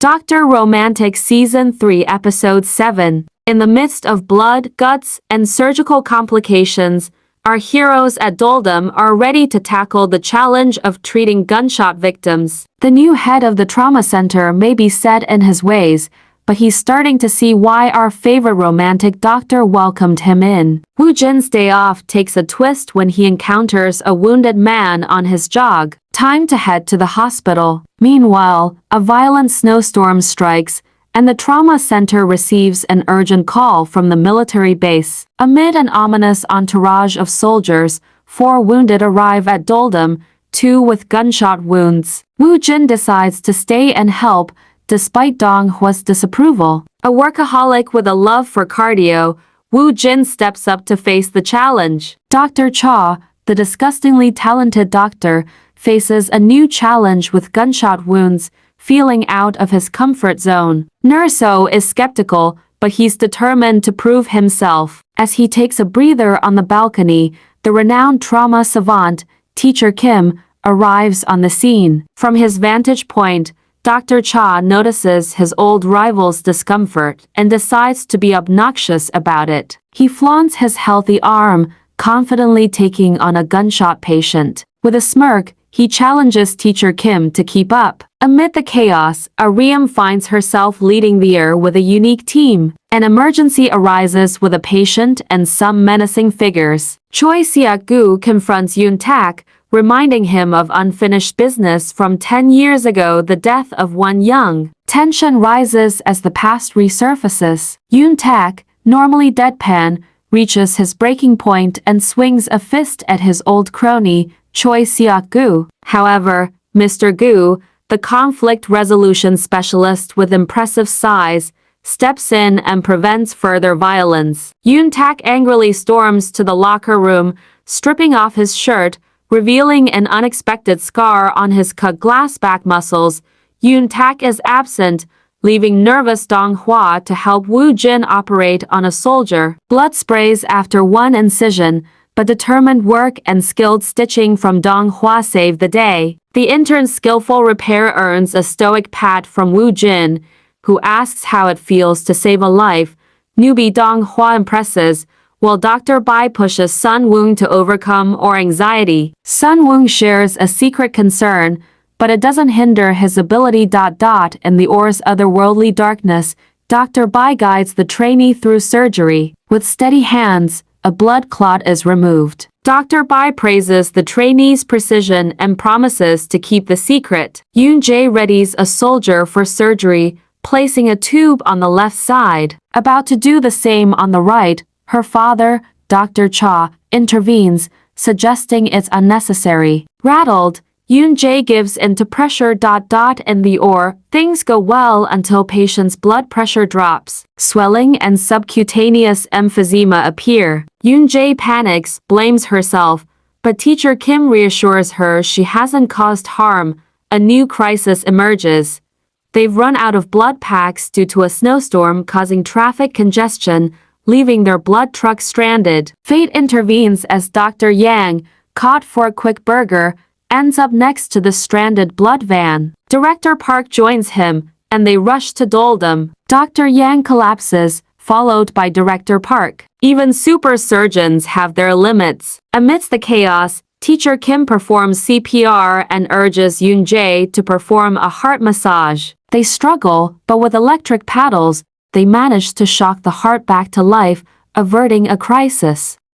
Dr. Romantic Season 3 Episode 7. In the midst of blood, guts, and surgical complications, our heroes at Doldum are ready to tackle the challenge of treating gunshot victims. The new head of the trauma center may be set in his ways, but he's starting to see why our favorite romantic doctor welcomed him in. Woo Jin's day off takes a twist when he encounters a wounded man on his jog. Time to head to the hospital. Meanwhile, a violent snowstorm strikes, and the trauma center receives an urgent call from the military base. Amid an ominous entourage of soldiers, 4 wounded arrive at Doldum, 2 with gunshot wounds. Woo Jin decides to stay and help, despite Dong Hwa's disapproval. A workaholic with a love for cardio, Woo Jin steps up to face the challenge. Dr. Cha, the disgustingly talented doctor, faces a new challenge with gunshot wounds, feeling out of his comfort zone. Nurso is skeptical, but he's determined to prove himself. As he takes a breather on the balcony, the renowned trauma savant, Teacher Kim, arrives on the scene. From his vantage point, Dr. Cha notices his old rival's discomfort and decides to be obnoxious about it. He flaunts his healthy arm, confidently taking on a gunshot patient. With a smirk, he challenges Teacher Kim to keep up. Amid the chaos, Ariam finds herself leading the year with a unique team. An emergency arises with a patient and some menacing figures. Choi Siak-gu confronts Yoon Tak, reminding him of unfinished business from 10 years ago, the death of Won Young. Tension rises as the past resurfaces. Yoon Tak, normally deadpan, reaches his breaking point and swings a fist at his old crony, Choi Siak-gu. However, Mr. Gu, the conflict resolution specialist with impressive size, steps in and prevents further violence. Yoon Tak angrily storms to the locker room, stripping off his shirt, revealing an unexpected scar on his cut glass back muscles. Yoon Tak is absent, leaving nervous Dong Hwa to help Woo Jin operate on a soldier. Blood sprays after one incision, but determined work and skilled stitching from Dong Hwa save the day. The intern's skillful repair earns a stoic pat from Woo Jin, who asks how it feels to save a life. Newbie Dong Hwa impresses, while Dr. Bai pushes Sun Woong to overcome or anxiety. Sun Woong shares a secret concern, but it doesn't hinder his ability. In the Or's otherworldly darkness, Dr. Bai guides the trainee through surgery. With steady hands, a blood clot is removed. Dr. Bai praises the trainee's precision and promises to keep the secret. Yoon Jae readies a soldier for surgery, placing a tube on the left side. About to do the same on the right, her father, Dr. Cha, intervenes, suggesting it's unnecessary. Rattled, Yoon Jae gives in to pressure. In the OR, things go well until patient's blood pressure drops. Swelling and subcutaneous emphysema appear. Yoon Jae panics, blames herself, but Teacher Kim reassures her she hasn't caused harm. A new crisis emerges. They've run out of blood packs due to a snowstorm causing traffic congestion, leaving their blood truck stranded. Fate intervenes as Dr. Yang, caught for a quick burger, ends up next to the stranded blood van. Director Park joins him, and they rush to Doldum. Dr. Yang collapses, followed by Director Park. Even super surgeons have their limits. Amidst the chaos, Teacher Kim performs CPR and urges Yoon Jae to perform a heart massage. They struggle, but with electric paddles, they manage to shock the heart back to life, averting a crisis.